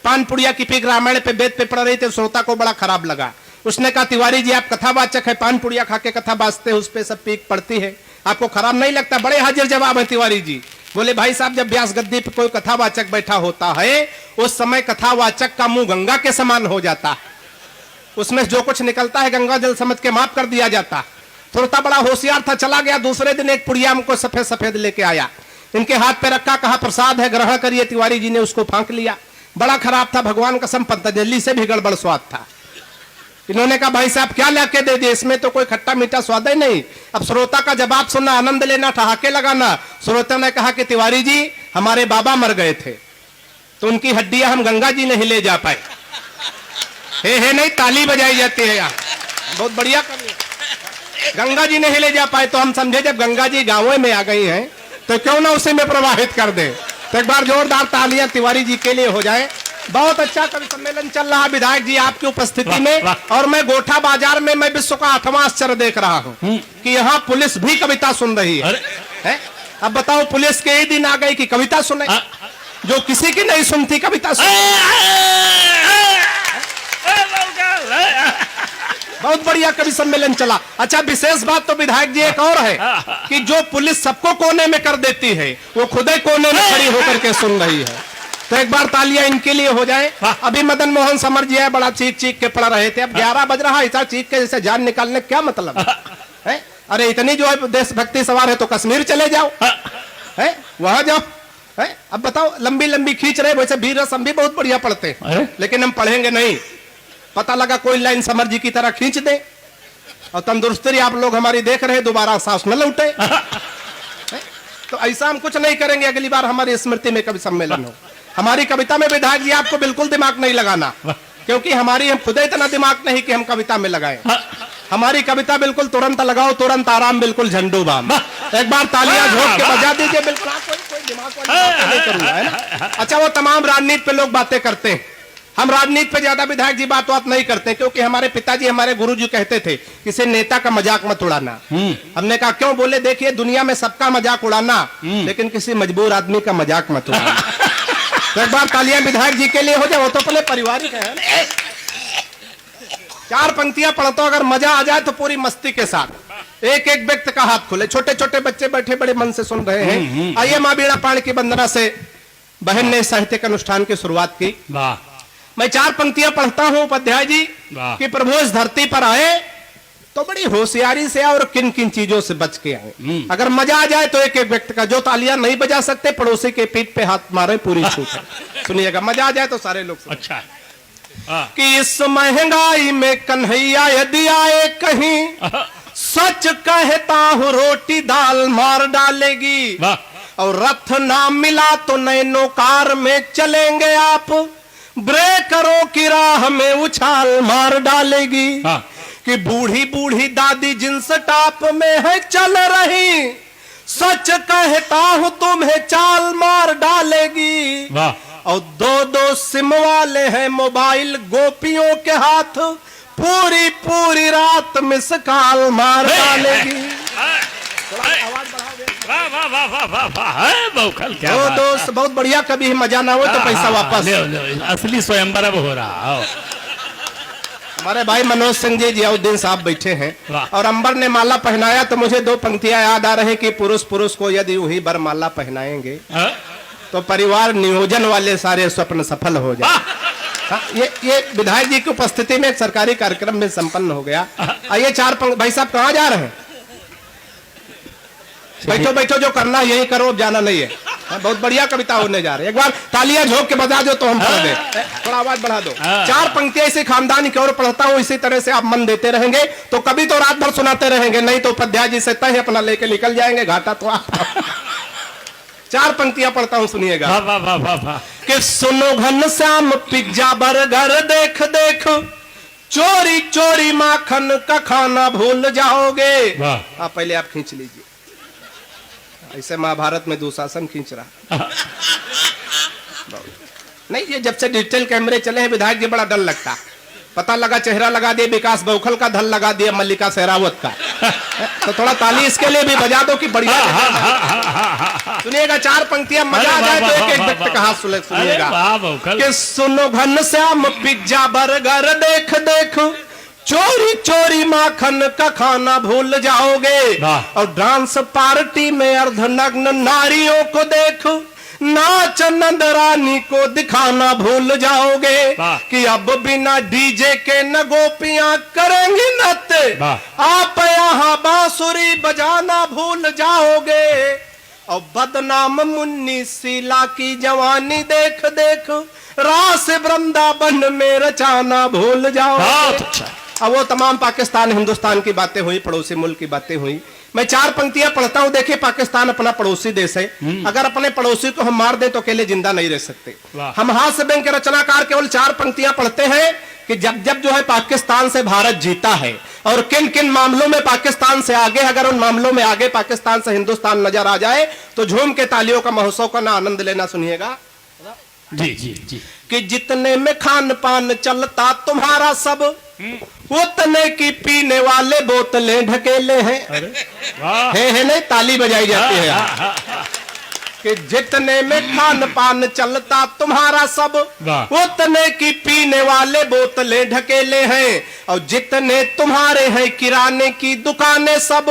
पान पुड़िया की पीक रामायण पे वेद पे पढ़ रही थी, श्रोता को बड़ा खराब लगा। उसने कहा तिवारी जी आप कथावाचक है, पान पुड़िया खा के कथा बाजते हैं, उस पे सब पीक पड़ती है, आपको खराब नहीं लगता? बड़े हाजिर जवाब है तिवारी जी। बोले भाई साहब जब व्यास गद्दी पे कोई कथावाचक बैठा होता है उस समय कथावाचक का मुंह गंगा के समान हो जाता है, उसमें जो कुछ निकलता है गंगा जल समझ के माफ कर दिया जाता। श्रोता बड़ा होशियार था, चला गया। दूसरे दिन एक पुड़िया हमको सफेद सफेद लेके आया, इनके हाथ पे रखा, कहा प्रसाद है ग्रहण करिए। तिवारी जी ने उसको फांक लिया, बड़ा खराब था, भगवान कसम पतंजलि से भी गड़बड़ स्वाद था। इन्होंने कहा भाई साहब क्या लाके दे दिए, इसमें तो कोई खट्टा मीठा स्वाद ही नहीं। अब श्रोता का जवाब सुनना, आनंद लेना, ठहाके लगाना। श्रोता ने कहा कि तिवारी जी हमारे बाबा मर गए थे तो उनकी हड्डियां हम गंगा जी नहीं ले जा पाए। हे नहीं, ताली बजाई जाती है यहाँ, बहुत बढ़िया कवि। गंगा जी नहीं ले जा पाए तो हम समझे जब गंगा जी गांवों में आ गई हैं तो क्यों ना उसी में प्रवाहित कर दे। तो एक बार जोरदार तालियां तिवारी जी के लिए हो जाए। बहुत अच्छा कवि सम्मेलन चल रहा विधायक जी आपकी उपस्थिति में, और मैं गोठा बाजार में मैं विश्व का 8वां आश्चर्य देख रहा हूँ कि यहाँ पुलिस भी कविता सुन रही है। अब बताओ पुलिस के ही दिन आ गई कि कविता सुने, जो किसी की नहीं सुनती कविता सुने। बहुत बढ़िया कवि सम्मेलन चला। अच्छा विशेष बात तो विधायक जी एक और है कि जो पुलिस सबको कोने में कर देती है वो खुद ही कोने में खड़ी होकर के सुन रही है। तो एक बार तालियां इनके लिए हो जाए। अभी मदन मोहन समर जी है, बड़ा चीख चीख के पढ़ रहे थे। अब 11 बज रहा है, ऐसा चीख के जैसे जान निकालने क्या मतलब है? अरे इतनी जो है देशभक्ति सवार है तो कश्मीर चले जाओ, है वहां जाओ। है अब बताओ लंबी लंबी खींच रहे, वैसे वीर रस हम भी बहुत बढ़िया पढ़ते हैं लेकिन हम पढ़ेंगे नहीं। पता लगा कोई लाइन समर जी की तरह खींच दे और तंदुरुस्ती आप लोग हमारी देख रहे, दोबारा सांस न लौटे। तो ऐसा हम कुछ नहीं करेंगे। अगली बार हमारी स्मृति में कवि सम्मेलन हो। हमारी कविता में विधायक जी आपको बिल्कुल दिमाग नहीं लगाना, क्योंकि हमारी हम खुद इतना दिमाग नहीं कि हम कविता में लगाएं। हमारी कविता बिल्कुल तुरंत लगाओ, तुरंत आराम, बिल्कुल झंडू बाम। एक बार तालियां झोंक के बजा दीजिए। बिल्कुल कोई दिमाग वाली नहीं करूंगा, है ना? अच्छा वो तमाम राजनीति पे लोग बातें करते हैं, हम राजनीति पे ज्यादा विधायक जी बात नहीं करते, क्योंकि हमारे पिताजी हमारे गुरुजी कहते थे किसी नेता का मजाक मत उड़ाना। हमने कहा क्यों? बोले देखिए दुनिया में सबका मजाक उड़ाना लेकिन किसी मजबूर आदमी का मजाक मत उड़ाना। तो एक बार तालियां विधायक जी के लिए हो जाए, वो तो पहले पारिवारिक है। 4 पंक्तियां पढ़ता अगर मजा आ जाए तो पूरी मस्ती के साथ एक एक व्यक्ति का हाथ खुले। छोटे छोटे बच्चे बैठे बड़े मन से सुन रहे हैं। आइए माँ बीड़ा पाण की वंदना से बहन ने साहित्यिक अनुष्ठान की शुरुआत की। मैं 4 पंक्तियां पढ़ता हूं उपाध्याय जी कि प्रभु इस धरती पर आए तो बड़ी होशियारी से और किन किन चीजों से बच के आए। अगर मजा आ जाए तो एक एक व्यक्ति का, जो तालियां नहीं बजा सकते पड़ोसी के पीठ पे हाथ मारे, पूरी छूट है। सुनिएगा, मजा आ जाए तो सारे लोग। अच्छा कि इस महंगाई में कन्हैया यदि आए कहीं, सच कहता हूँ रोटी दाल मार डालेगी। और रथ ना मिला तो नैनो कार में चलेंगे आप, ब्रेकरों की राह में उछाल मार डालेगी। कि बूढ़ी बूढ़ी दादी जिन्स टॉप में है चल रही, सच कहता हूँ तुम्हें चाल मार डालेगी। और 2-2 सिम वाले हैं मोबाइल गोपियों के हाथ, पूरी पूरी रात मिस कॉल मार डालेगी। आवाज बढ़ाओ। दोस्त बहुत बढ़िया, कभी मजा ना हो तो पैसा वापस। असली स्वयंवर अब हो रहा। हमारे भाई मनोज सिंह जी जियाउद्दीन साहब बैठे हैं और अंबर ने माला पहनाया तो मुझे 2 पंक्तियां याद आ रही कि पुरुष पुरुष को यदि वही बर माला पहनाएंगे तो परिवार नियोजन वाले सारे स्वप्न सफल हो जाए। ये विधायक जी की उपस्थिति में एक सरकारी कार्यक्रम में संपन्न हो गया। आइए 4 भाई साहब कहाँ जा रहे हैं? बैठो बैठो, जो करना यही करो, अब जाना नहीं है। बहुत बढ़िया कविता होने जा रही है। एक बार तालियां झोंक के बजा दो तो हम पढ़ दे। थोड़ा आवाज बढ़ा दो। 4 पंक्तियां इसे खानदान की ओर पढ़ता हूँ, इसी तरह से आप मन देते रहेंगे तो कभी तो रात भर सुनाते रहेंगे, नहीं तो उपाध्याय जी से तय अपना लेके निकल जाएंगे, घाटा तो आप। 4 पंक्तियां पढ़ता हूँ, सुनिएगा। कि सुनो घनश्याम पिज्जा बर्गर देख देख, चोरी चोरी माखन का खाना भूल जाओगे। आप पहले आप खींच लीजिए, ऐसे महाभारत में दुशासन खींच रहा। नहीं, ये जब से डिजिटल कैमरे चले हैं विधायक जी बड़ा डर लगता। पता लगा चेहरा लगा दिया विकास बौखल का, धल लगा दिया मल्लिका शेरावत का। तो थोड़ा ताली इसके लिए भी बजा दो कि बढ़िया। सुनिएगा 4 पंक्तियां, मजा आ जाए तो एक एक व्यक्ति का हाथ सुनिएगा कि सुनो घनश्याम पिज्जा बर्गर देख देख, चोरी चोरी माखन का खाना भूल जाओगे, और डांस पार्टी में अर्धनग्न नारियों को देख, नाच नंदरानी को दिखाना भूल जाओगे, कि अब बिना डीजे के न गोपियां करेंगी नृत्य, आप यहाँ बांसुरी बजाना भूल जाओगे, और बदनाम मुन्नी शीला की जवानी देख देख, रास वृंदावन में रचाना भूल जाओगे। अब वो तमाम पाकिस्तान हिंदुस्तान की बातें हुई, पड़ोसी मुल्क की बातें हुई। मैं 4 पंक्तियां पढ़ता हूं। देखिए पाकिस्तान अपना पड़ोसी देश है, अगर अपने पड़ोसी को हम मार दें तो अकेले जिंदा नहीं रह सकते। हम हास्य बैंक के रचनाकार केवल 4 पंक्तियां पढ़ते हैं कि जब जब जो है पाकिस्तान से भारत जीता है, और किन किन मामलों में पाकिस्तान से आगे, अगर उन मामलों में आगे पाकिस्तान से हिंदुस्तान नजर आ जाए तो झूम के तालियों का महोत्सव का ना आनंद लेना। सुनिएगा जी जी जी। कि जितने में खान पान चलता तुम्हारा सब, उतने की पीने वाले बोतलें ढकेले हैं। है नहीं, ताली बजाई जाती है। कि जितने में खान पान चलता तुम्हारा सब, उतने की पीने वाले बोतलें ढकेले हैं, और जितने तुम्हारे हैं किराने की दुकानें सब,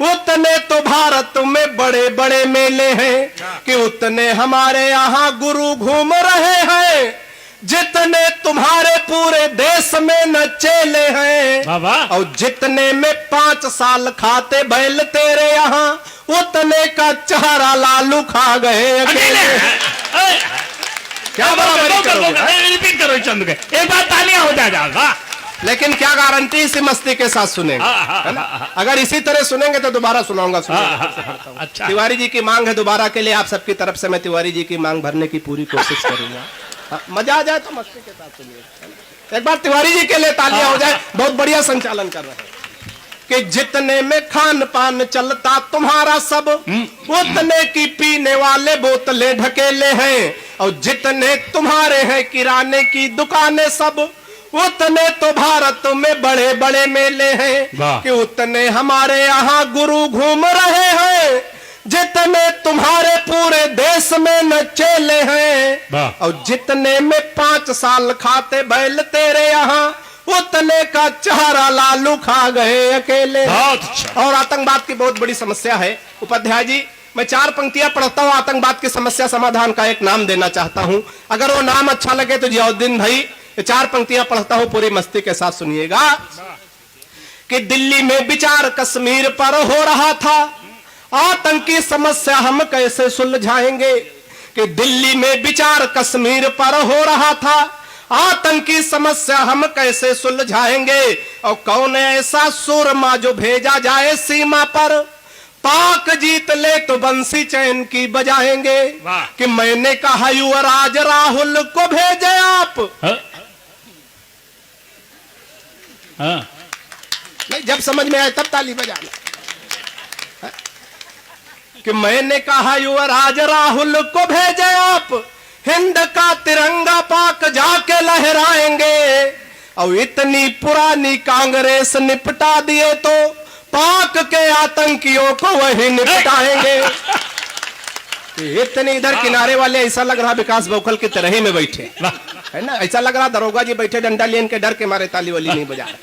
उतने तो भारत में बड़े बड़े मेले हैं, कि उतने हमारे यहाँ गुरु घूम रहे हैं, जितने तुम्हारे पूरे देश में न चेले हैं, और जितने में 5 साल खाते बैल तेरे यहाँ, उतने का चेहरा लालू खा गए अकेले। क्या बराबरी करोगे? रिपीट करो चंद के, एक बार तालियां हो जाएगा। लेकिन क्या गारंटी इसी मस्ती के साथ सुनेंगे, है ना? अगर इसी तरह सुनेंगे तो दोबारा सुनाऊंगा। अच्छा, तिवारी जी की मांग है दोबारा के लिए, आप सबकी तरफ से मैं तिवारी जी की मांग भरने की पूरी कोशिश करूंगा। मजा आ जाए तो मस्ती के साथ सुनिए। एक बार तिवारी जी के लिए तालियां हो जाए, बहुत बढ़िया संचालन कर रहे हैं। कि जितने में खान पान चलता तुम्हारा सब, उतने की पीने वाले बोतलें ढकेले हैं, और जितने तुम्हारे हैं किराने की दुकानें सब, उतने तो भारत में बड़े बड़े मेले हैं, कि उतने हमारे यहाँ गुरु घूम रहे हैं, जितने तुम्हारे पूरे देश में न चेले हैं, और जितने में 5 साल खाते बैल तेरे यहाँ, उतने का चेहरा लालू खा गए अकेले। और आतंकवाद की बहुत बड़ी समस्या है उपाध्याय जी। मैं 4 पंक्तियां पढ़ता हूं, आतंकवाद की समस्या समाधान का एक नाम देना चाहता हूं, अगर वो नाम अच्छा लगे तो जियाउद्दीन भाई 4 पंक्तियां पढ़ता हूं, पूरी मस्ती के साथ सुनिएगा। कि दिल्ली में विचार कश्मीर पर हो रहा था, आतंकी समस्या हम कैसे सुलझाएंगे। कि दिल्ली में विचार कश्मीर पर हो रहा था, आतंकी समस्या हम कैसे सुलझाएंगे, और कौन ऐसा सुरमा जो भेजा जाए सीमा पर, पाक जीत ले तो बंसी चैन की बजाएंगे। कि मैंने कहा युवराज राहुल को भेजे आप। नहीं, जब समझ में आए तब ताली बजाना। कि मैंने कहा युवराज राहुल को भेजे आप, हिंद का तिरंगा पाक जाके लहराएंगे, और इतनी पुरानी कांग्रेस निपटा दिए तो पाक के आतंकियों को वही निपटाएंगे। इतनी इधर किनारे वाले ऐसा लग रहा विकास बौखल की तरह ही में बैठे, है ना? ऐसा लग रहा दरोगा जी बैठे डंडा लेन के डर के मारे ताली वाली नहीं बजा रहे।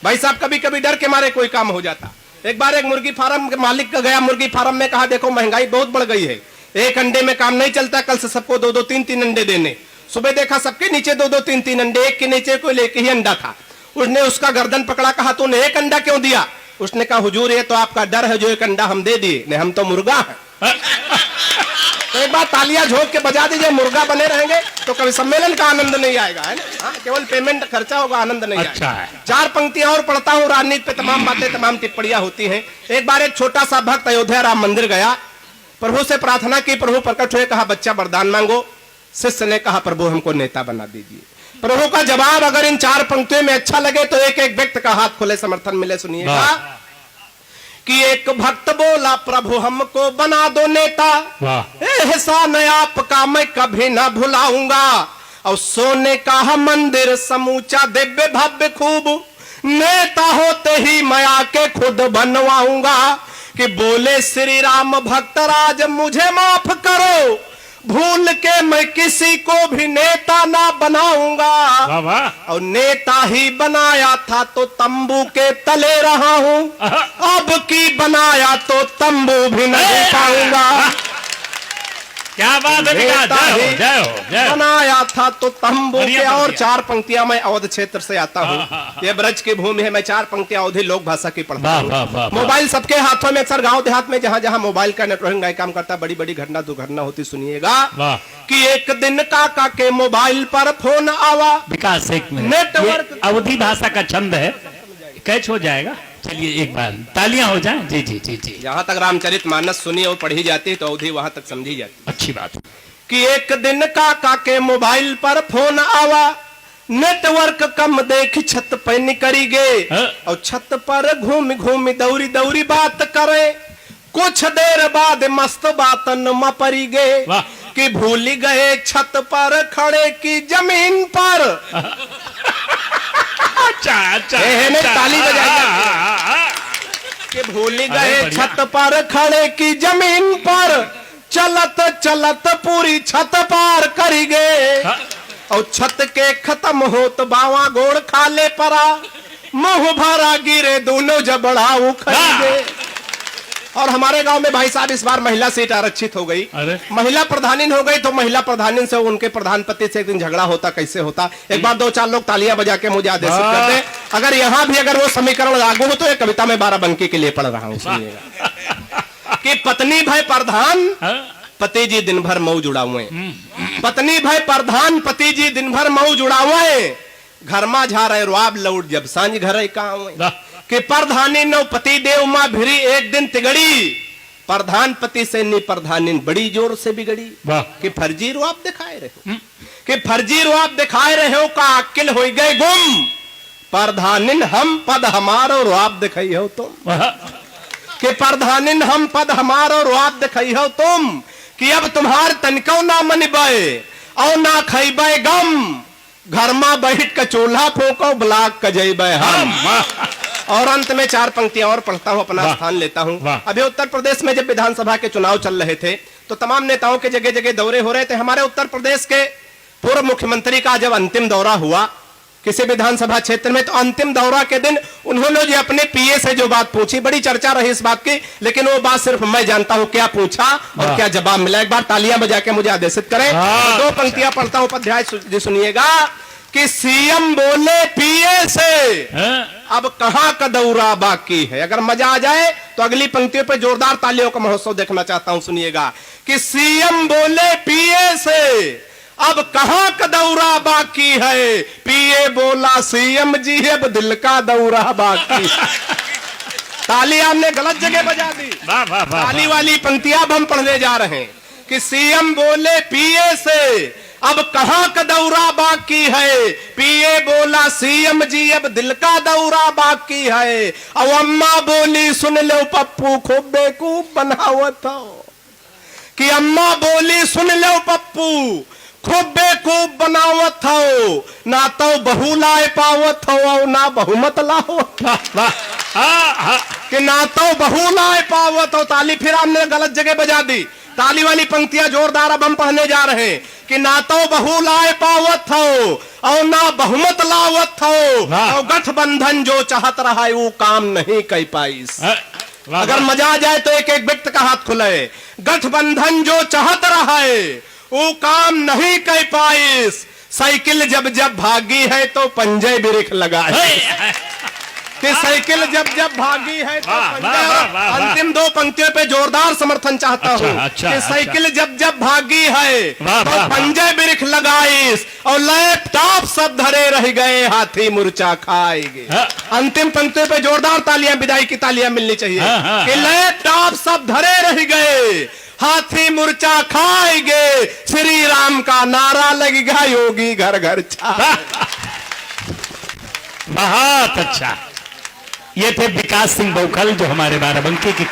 भाई साहब कभी कभी डर के मारे कोई काम हो जाता। एक बार एक मुर्गी फार्म के मालिक गया मुर्गी फार्म में, कहा देखो महंगाई बहुत बढ़ गई है, एक अंडे में काम नहीं चलता, कल से सबको 2-2, 3-3 अंडे देने। सुबह देखा सबके नीचे 2-2, 3-3 अंडे, एक के नीचे कोई लेके ही अंडा था। उसने उसका गर्दन पकड़ा, कहा तूने एक अंडा क्यों दिया? उसने कहा हुजूर ये तो आपका डर है, जो एक अंडा हम दे दिए, नहीं हम तो मुर्गा है। तो एक बार तालियां झोंक के बजा दीजिए, मुर्गा बने रहेंगे तो कभी सम्मेलन का आनंद नहीं आएगा, है ना? हाँ, केवल पेमेंट खर्चा होगा, आनंद नहीं अच्छा आएगा। है। 4 पंक्तियां और पढ़ता हूँ, राजनीति पे तमाम बातें तमाम टिप्पणियां होती हैं। एक बार एक छोटा सा भक्त अयोध्या राम मंदिर गया, प्रभु से प्रार्थना की, प्रभु प्रकट हुए, कहा बच्चा वरदान मांगो। शिष्य ने कहा प्रभु हमको नेता बना दीजिए। प्रभु का जवाब अगर इन 4 पंक्तियों में अच्छा लगे तो एक एक व्यक्ति का हाथ खुले समर्थन मिले। सुनिएगा कि एक भक्त बोला प्रभु हमको बना दो नेता, एहसान आपका मैं कभी ना भुलाऊंगा, और सोने का मंदिर समूचा दिव्य भव्य खूब, नेता होते ही मैं आके खुद बनवाऊंगा। कि बोले श्री राम भक्तराज मुझे माफ करो, भूल के मैं किसी को भी नेता ना बनाऊंगा। वाह वाह। और नेता ही बनाया था तो तंबू के तले रहा हूं, अब की बनाया तो तंबू भी नहीं पाऊंगा। क्या बात है विकास, नेता जय हो ही जय हो जय हो। बनाया था तो तंबू के। बढ़िया और बढ़िया। 4 पंक्तियां मैं अवध क्षेत्र से आता हूँ, ये ब्रज की भूमि है। मैं 4 पंक्तियां अवधी लोक भाषा की पढ़ता वाह, हूँ। वाह, वाह, वाह। मोबाइल सबके हाथों में, अक्सर गांव देहात में जहां जहां मोबाइल का नेटवर्किंग का काम करता है, बड़ी बड़ी घटना दुर्घटना होती, सुनिएगा। वाह। कि एक दिन काका के मोबाइल पर फोन आवा, विकास एक मिनट, नेटवर्क- ये अवधि भाषा का छंद है, कैच हो जाएगा। चलिए एक बार तालियां हो जाएं। जी जी जी जी, जहां तक रामचरितमानस सुनी और पढ़ी जाती है तो अवधि वहां तक समझी जाती है। अच्छी बात। कि एक दिन काका के मोबाइल पर फोन आवा, नेटवर्क कम देख छत पे निकरी गए, हाँ। और छत पर घूम घूम दौरी दौरी बात करे। कुछ देर बाद मस्त बातन में परी गए, वाह। कि भूल गए छत पर खड़े की जमीन पर। अच्छा अच्छा, नहीं, अच्छा। ताली बजाइए। हाँ। कि भूल अरे गए बढ़िया। छत पर खड़े की जमीन पर, चलत चलत पूरी छत पार करी गए। हाँ। और छत के खत्म हो तो बावा गोड़ खाले परा, मुंह भरा गिरे दोनों जबड़ाऊ खरीदे। और हमारे गांव में भाई साहब इस बार महिला सीट आरक्षित हो गई। अरे। महिला प्रधानिन हो गई तो महिला प्रधानिन से उनके प्रधानपति से एक दिन झगड़ा होता, कैसे होता, एक बार 2-4 लोग तालियां बजा के मुझे आदेशित हाँ। करते। अगर यहाँ भी अगर वो समीकरण लागू हो तो एक कविता में 12 बंकी के लिए पढ़ रहा हूँ, सुनिएगा। कि पत्नी भय प्रधान, हाँ। पति जी दिन भर मऊ जुड़ावे। पत्नी भय प्रधान, पति जी दिन भर मऊ जुड़ावे। घर में झा रहे रुआब लौट जब सांझ घर का वाह। कि प्रधानी नौ पति देव माँ भिरी एक दिन तिगड़ी, प्रधान पति से नी प्रधानी बड़ी जोर से बिगड़ी। वाह। कि फर्जी रुआब दिखाए रहे हो, कि फर्जी रुआब दिखाए रहे हो का अक्ल हो गए गुम, प्रधानिन हम पद हमारो रुआब दिखाई हो तुम। वाह। कि प्रधानिन हम पद हमारो रुआब दिखाई हो तुम, कि अब तुम्हार तनिको ना मनबे और ना खैबे गम, घर में बैठ के चूल्हा फूको ब्लाक कजेबे हम। और अंत में 4 पंक्तियां और पढ़ता हूं, अपना वाह। स्थान लेता हूं। वाह। अभी उत्तर प्रदेश में जब विधानसभा के चुनाव चल रहे थे तो तमाम नेताओं के जगह जगह दौरे हो रहे थे। हमारे उत्तर प्रदेश के पूर्व मुख्यमंत्री का जब अंतिम दौरा हुआ किसी विधानसभा क्षेत्र में, तो अंतिम दौरा के दिन उन्होंने जो अपने पीए से जो बात पूछी, बड़ी चर्चा रही इस बात की, लेकिन वो बात सिर्फ मैं जानता हूं क्या पूछा और क्या जवाब मिला। एक बार तालियां बजा के मुझे आदेशित करें। हाँ। 2 पंक्तियां पढ़ता हूं, उपाध्याय जी सुनिएगा। कि सीएम बोले पीए से, हाँ। अब कहां का दौरा बाकी है। अगर मजा आ जाए तो अगली पंक्तियों पे जोरदार तालियों का महोत्सव देखना चाहता हूं, सुनिएगा। कि सीएम बोले पीए से, अब कहां का दौरा बाकी है, पीए बोला सीएम जी अब दिल का दौरा बाकी। ताली हमने गलत जगह बजा दी। वाह वाह वाह। ताली वाली पंक्तियां अब हम पढ़ने जा रहे हैं। कि सीएम बोले पीए से, अब कहां का दौरा बाकी है, पीए बोला सीएम जी अब दिल का दौरा बाकी है। अब अम्मा बोली सुन लो पप्पू खूब बेवकूफ बनावत हो। कि अम्मा बोली सुन लो पप्पू खूब बेवकूफ बनावत हो, ना तो बहू लाए पावत हो और ना बहुमत लावत। कि ना तो बहू लाए पावत हो। ताली फिर हमने गलत जगह बजा दी। ताली वाली पंक्तियां जोरदार अब हम पढ़ने जा रहे हैं। कि ना तो बहू लाए पावत हो और ना बहुमत लावत हो, और गठबंधन जो चाहत रहा है वो काम नहीं कर पाइस। अगर मजा आ जाए तो एक एक व्यक्ति का हाथ खुले। गठबंधन जो चाहत रहा है वो काम नहीं कर पाइस, साइकिल जब जब भागी है तो पंजे बिरिख लगा है। कि साइकिल जब जब भागी है तो अंतिम 2 पंक्तियों पे जोरदार समर्थन चाहता हूँ। कि साइकिल जब जब भागी है तो पंजे बिरिख लगाइस, और लैपटॉप सब धरे रह गए हाथी मुर्चा खाएंगे। अंतिम पंक्तियों पे जोरदार तालियां, विदाई की तालियां मिलनी चाहिए। कि लैपटॉप सब धरे रह गए हाथी मुर्चा खाएंगे, श्री राम का नारा लगेगा योगी घर घर छा। बहुत अच्छा। ये थे विकास सिंह बौखल जो हमारे बाराबंकी की